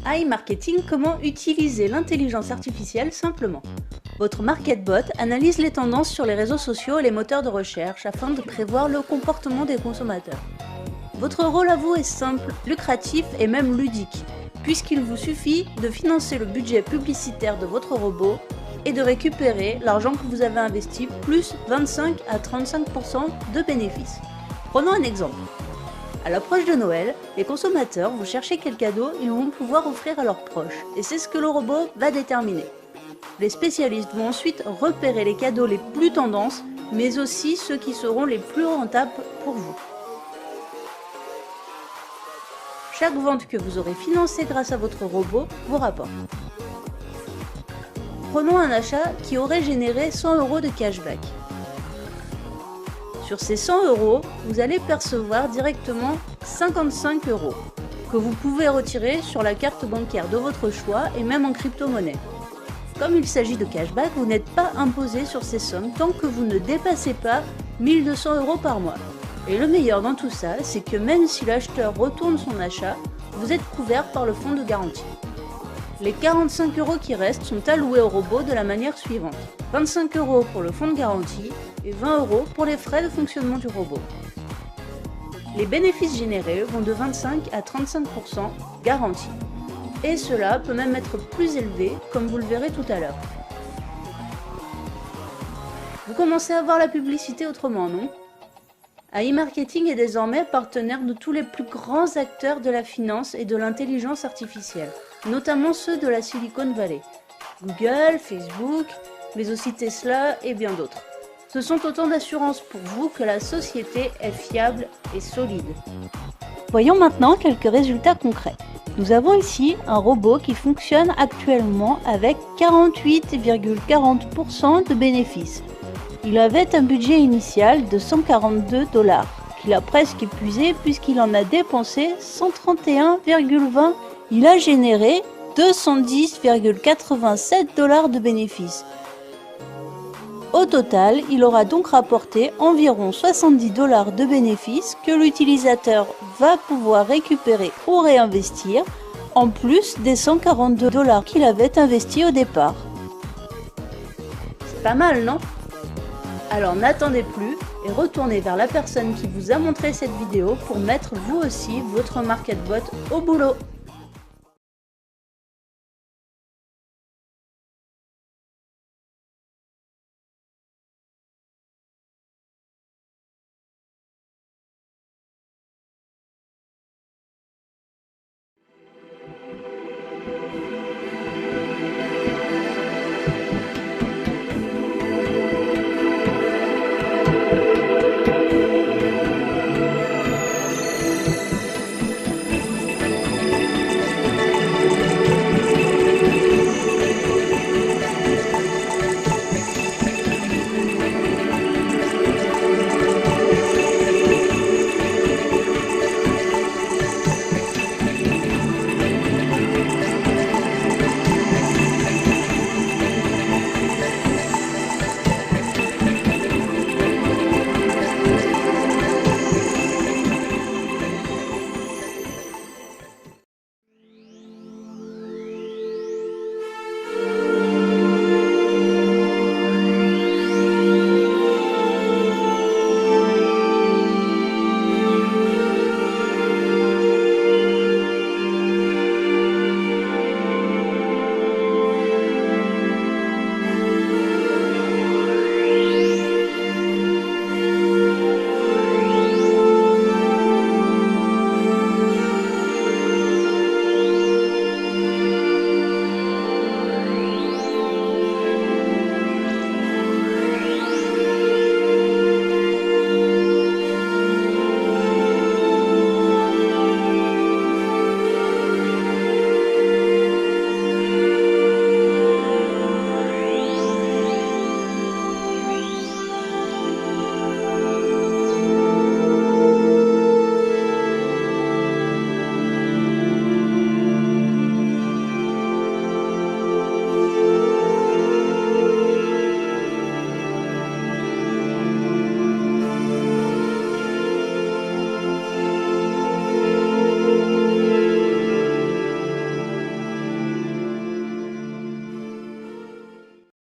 iMarketing, comment utiliser l'intelligence artificielle simplement. Votre MarketBot analyse les tendances sur les réseaux sociaux et les moteurs de recherche afin de prévoir le comportement des consommateurs. Votre rôle à vous est simple, lucratif et même ludique, puisqu'il vous suffit de financer le budget publicitaire de votre robot et de récupérer l'argent que vous avez investi plus 25 à 35% de bénéfices. Prenons un exemple. À l'approche de Noël, les consommateurs vont chercher quel cadeau ils vont pouvoir offrir à leurs proches, et c'est ce que le robot va déterminer. Les spécialistes vont ensuite repérer les cadeaux les plus tendances, mais aussi ceux qui seront les plus rentables pour vous. Chaque vente que vous aurez financée grâce à votre robot vous rapporte. Prenons un achat qui aurait généré 100 € de cashback. Sur ces 100 €, vous allez percevoir directement 55 € que vous pouvez retirer sur la carte bancaire de votre choix et même en crypto-monnaie. Comme il s'agit de cashback, vous n'êtes pas imposé sur ces sommes tant que vous ne dépassez pas 1200 € par mois. Et le meilleur dans tout ça, c'est que même si l'acheteur retourne son achat, vous êtes couvert par le fonds de garantie. Les 45 € qui restent sont alloués au robot de la manière suivante. 25 € pour le fonds de garantie et 20 € pour les frais de fonctionnement du robot. Les bénéfices générés vont de 25 à 35% garantis. Et cela peut même être plus élevé, comme vous le verrez tout à l'heure. Vous commencez à voir la publicité autrement, non ? iMarketing est désormais partenaire de tous les plus grands acteurs de la finance et de l'intelligence artificielle, notamment ceux de la Silicon Valley. Google, Facebook, mais aussi Tesla et bien d'autres. Ce sont autant d'assurances pour vous que la société est fiable et solide. Voyons maintenant quelques résultats concrets. Nous avons ici un robot qui fonctionne actuellement avec 48,40% de bénéfices. Il avait un budget initial de 142 $, qu'il a presque épuisé puisqu'il en a dépensé 131,20 $. Il a généré 210,87 $ de bénéfices. Au total, il aura donc rapporté environ 70 $ de bénéfices que l'utilisateur va pouvoir récupérer ou réinvestir, en plus des 142 $ qu'il avait investis au départ. C'est pas mal, non ? Alors n'attendez plus et retournez vers la personne qui vous a montré cette vidéo pour mettre vous aussi votre MarketBot au boulot.